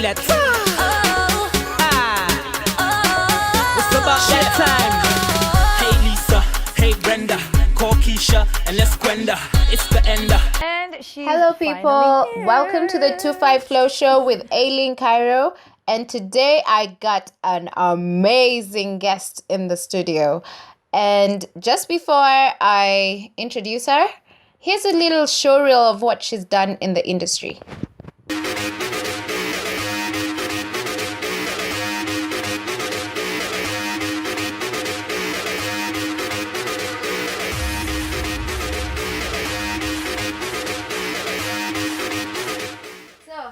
let's. It's about that time. Hey Lisa, hey Brenda, call Keisha and let's Gwenda. It's the ender. And she's Hello people, here. welcome to the 25 Flow Show with Eileen, Kairu. And today I got an amazing guest in the studio. And just before I introduce her, here's a little showreel of what she's done in the industry.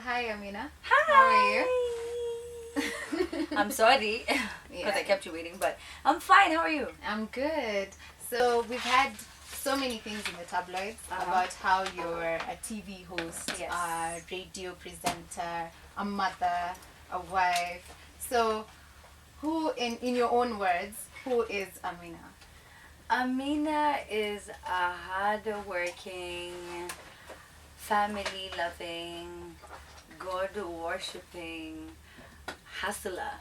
Hi Amina. Hi. How are you? I'm sorry because I kept you waiting, but I'm fine. How are you? I'm good. So we've had so many things in the tabloids about how you're a TV host, Yes. a radio presenter, a mother, a wife. So who, in your own words, who is Amina? Amina is a hard-working, family-loving, God-worshipping hustler.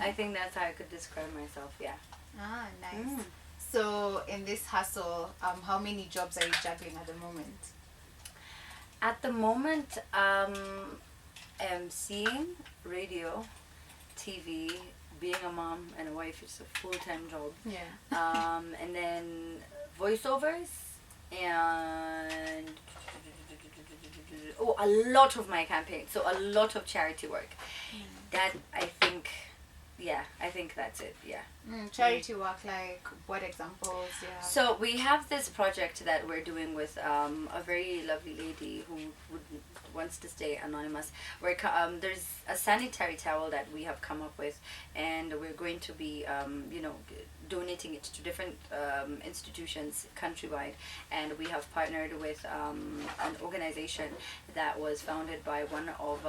I think that's how I could describe myself. Yeah. Ah, nice. So in this hustle, how many jobs are you juggling at the moment? At the moment, emceeing, radio, TV, being a mom and a wife is a full-time job. Yeah. And then voiceovers and a lot of my campaign. So a lot of charity work. That I think that's it. Yeah. Charity work, like what examples? Yeah. So we have this project that we're doing with a very lovely lady who wants to stay anonymous. There's a sanitary towel that we have come up with, and we're going to be donating it to different institutions countrywide. And we have partnered with an organization that was founded by one of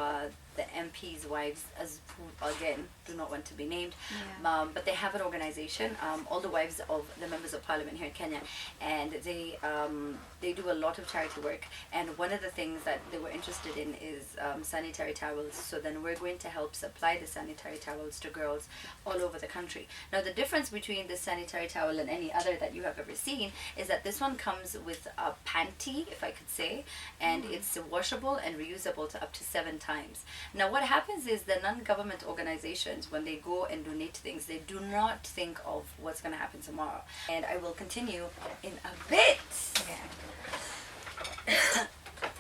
the MP's wives, who again do not want to be named, but they have an organization, all the wives of the members of parliament here in Kenya, and they do a lot of charity work. And one of the things that they were interested in is sanitary towels. So then we're going to help supply the sanitary towels to girls all over the country. Now the difference between the sanitary towel and any other that you have ever seen is that this one comes with a panty, if I could say, and it's washable and reusable to up to 7 times. Now what happens is the non-government organizations, when they go and donate things, they do not think of what's going to happen tomorrow. And I will continue in a bit.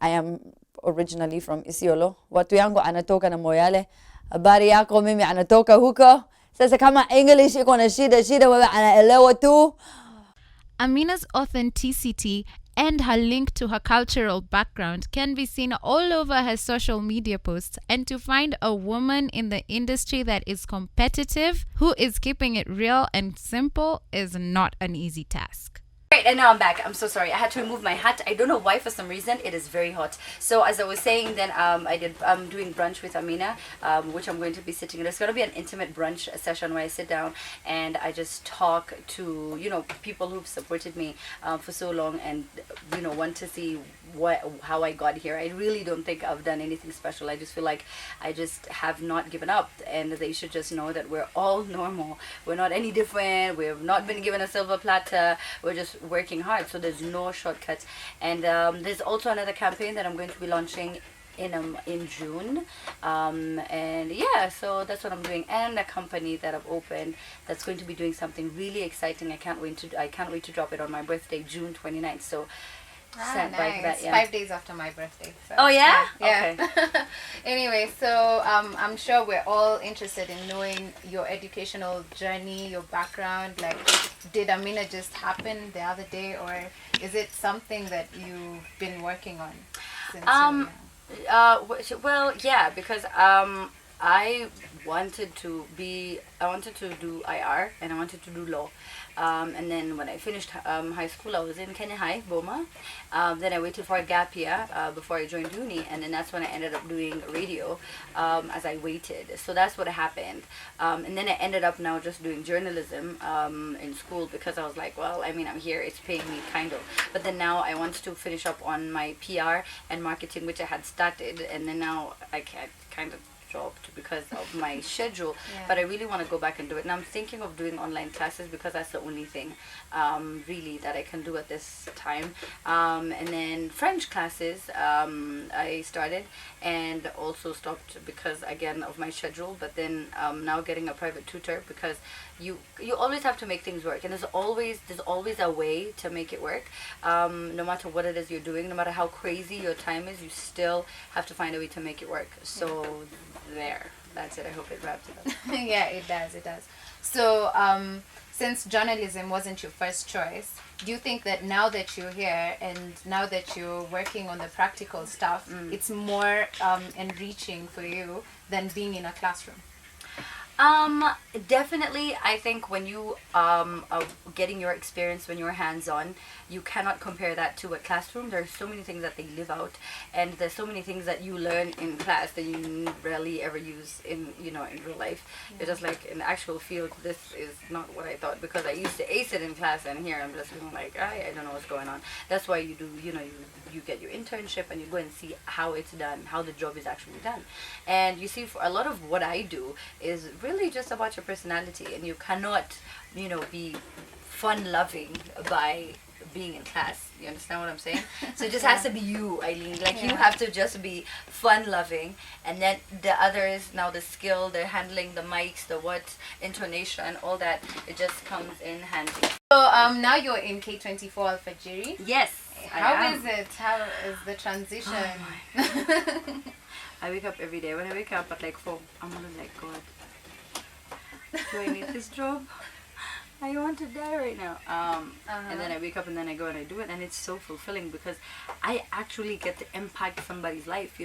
I am originally from Isiolo. Watu yangu anatoka na Moyale. Habari yako mimi anatoka huko. Sasa kama English iko na shida wewe anaelewa tu. Amina's authenticity and her link to her cultural background can be seen all over her social media posts. And to find a woman in the industry that is competitive, who is keeping it real and simple, is not an easy task. Right, and now I'm back. I'm so sorry. I had to remove my hat. I don't know why. For some reason, it is very hot. So as I was saying, then I'm doing brunch with Amina, which I'm going to be sitting. There's going to be an intimate brunch session where I sit down and I just talk to people who've supported me for so long and want to see how I got here. I really don't think I've done anything special. I just feel like I just have not given up, and they should just know that we're all normal. We're not any different. We've not been given a silver platter. We're just working hard, so there's no shortcuts. And there's also another campaign that I'm going to be launching in June, and yeah, so that's what I'm doing, and a company that I've opened that's going to be doing something really exciting. I can't wait to drop it on my birthday, June 29th. So Nice. 5 days after my birthday. So. Oh yeah? Yeah. Okay. Anyway, so I'm sure we're all interested in knowing your educational journey, your background. Like, did Amina just happen the other day, or is it something that you've been working on since you well, yeah, because I wanted to do IR and I wanted to do law. And then when I finished high school, I was in Kenya High, Boma. Then I waited for a gap year before I joined uni, and then that's when I ended up doing radio as I waited. So that's what happened. And then I ended up now just doing journalism in school because I was like, well, I mean, I'm here, it's paying me kind of. But then now I want to finish up on my PR and marketing, which I had started, and then now I can kind of stopped because of my schedule. Yeah. But I really want to go back and do it. And I'm thinking of doing online classes because that's the only thing really that I can do at this time. And then French classes I started and also stopped because again of my schedule. But then now getting a private tutor because you always have to make things work, and there's always a way to make it work. No matter what it is you're doing, no matter how crazy your time is, you still have to find a way to make it work. So that's it. I hope it wraps it up. Yeah, it does. So since journalism wasn't your first choice, do you think that now that you're here and now that you're working on the practical stuff, it's more enriching for you than being in a classroom? Definitely. I think when you are getting your experience when you're hands-on, you cannot compare that to a classroom. There's so many things that they live out, and there's so many things that you learn in class that you rarely ever use in in real life. It's just like in the actual field, this is not what I thought, because I used to ace it in class, and here I'm just feeling like I don't know what's going on. That's why you do you get your internship and you go and see how it's done, how the job is actually done. And you see, for a lot of what I do is really just about your personality, and you cannot be fun loving by being in class. You understand what I'm saying? So it just has to be you, Eileen. Like you have to just be fun loving, and then the others, now the skill, the handling the mics, the what, intonation, all that, it just comes in handy. So now you're in K24 Alfajiri. Yes. How is it? How is the transition? I wake up every day. When I wake up at like 4, I'm gonna like, God, do I need this job? I want to die right now. And then I wake up and then I go and I do it, and it's so fulfilling because I actually get to impact somebody's life.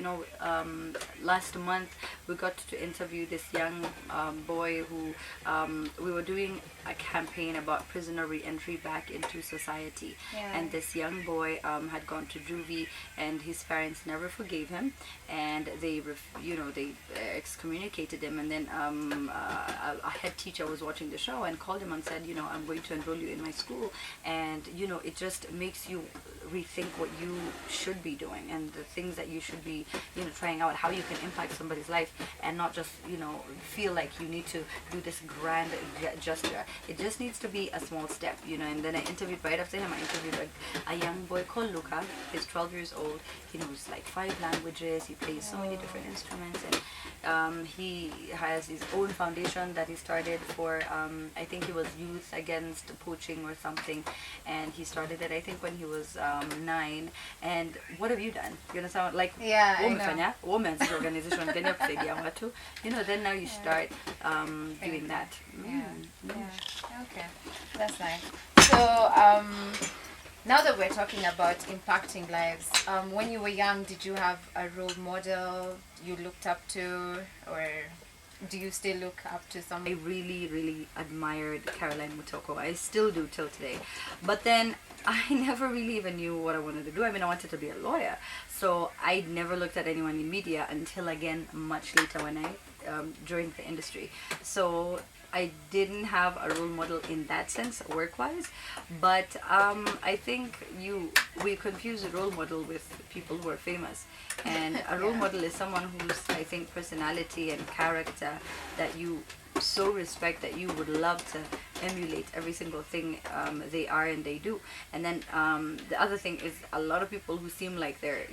Last month we got to interview this young boy who we were doing a campaign about prisoner re-entry back into society. And this young boy had gone to juvie, and his parents never forgave him, and they excommunicated him. And then a head teacher was watching the show and called him and said, I'm going to enroll you in my school, and it just makes you rethink what you should be doing and the things that you should be trying out, how you can impact somebody's life, and not just feel like you need to do this grand gesture. It just needs to be a small step. And then I interviewed right after him, I interviewed a young boy called Luca. He's 12 years old. He knows like 5 languages. He plays so many different instruments, and he has his own foundation that he started for I think he was Youth Against Poaching or something, and he started it I think when he was 9. And what have you done? You know, sound like women's organization. Then now you start doing that. Okay, that's nice. So now that we're talking about impacting lives, when you were young, did you have a role model you looked up to, or do you still look up to someone? I really, really admired Caroline Mutoko. I still do till today. But then I never really even knew what I wanted to do. I mean, I wanted to be a lawyer. So I never looked at anyone in media until, again, much later when I joined the industry. So I didn't have a role model in that sense, work-wise. But I think we confuse a role model with people who are famous. And a role model is someone whose, I think, personality and character that you so respect that you would love to emulate every single thing they are and they do. And then the other thing is, a lot of people who seem like they're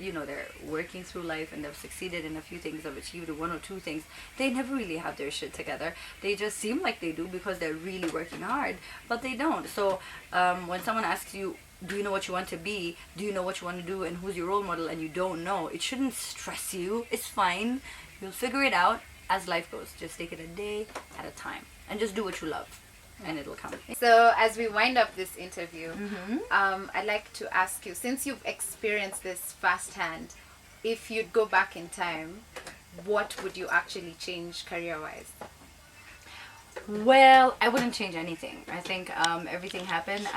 working through life and they've succeeded in a few things, have achieved 1 or 2 things, they never really have their shit together. They just seem like they do because they're really working hard, but they don't. So when someone asks you, do you know what you want to be? Do you know what you want to do? And who's your role model? And you don't know, it shouldn't stress you. It's fine. You'll figure it out as life goes. Just take it a day at a time and just do what you love, and it'll come. So as we wind up this interview, I'd like to ask you, since you've experienced this firsthand, if you'd go back in time, what would you actually change career-wise? Well, I wouldn't change anything. I think everything happened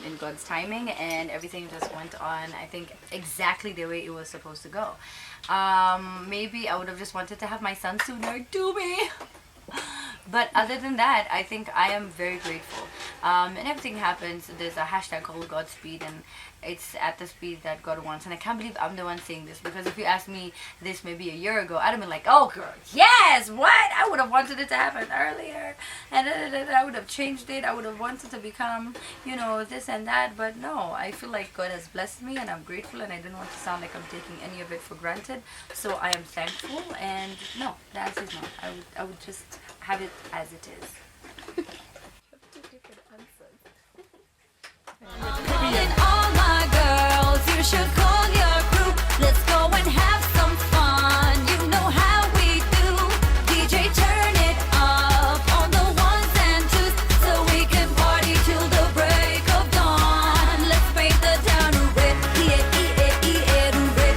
in God's timing, and everything just went on, I think, exactly the way it was supposed to go. Maybe I would have just wanted to have my son sooner. Do me! But other than that, I think I am very grateful. And everything happens. There's a hashtag called Godspeed, and it's at the speed that God wants. And I can't believe I'm the one saying this, because if you asked me this maybe a year ago, I'd have been like, oh girl, yes, what? I would have wanted it to happen earlier. And I would have changed it. I would have wanted to become, you know, this and that. But no, I feel like God has blessed me, and I'm grateful, and I didn't want to sound like I'm taking any of it for granted. So I am thankful, and no, the answer is no. I would just have it as it is. Calling all my girls, you should call your crew. Let's go and have some fun. You know how we do. DJ, turn it up on the ones and twos, so we can party till the break of dawn. Let's paint the town red, red, red.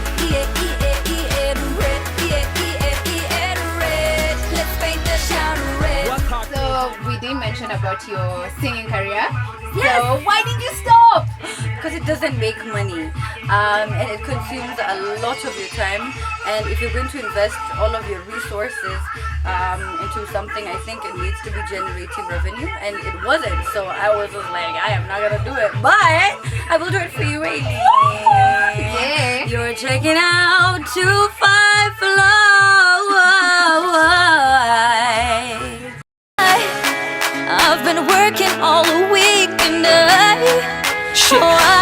Let's paint the town red. So we didn't mention about your singing career. Yes. So why did you stop? Because it doesn't make money, and it consumes a lot of your time. And if you're going to invest all of your resources into something, I think it needs to be generating revenue, and it wasn't. So I was just like, I am not gonna do it, but I will do it for you, Eileen. Yeah. You're checking out 25 I've been working all week and Shit. I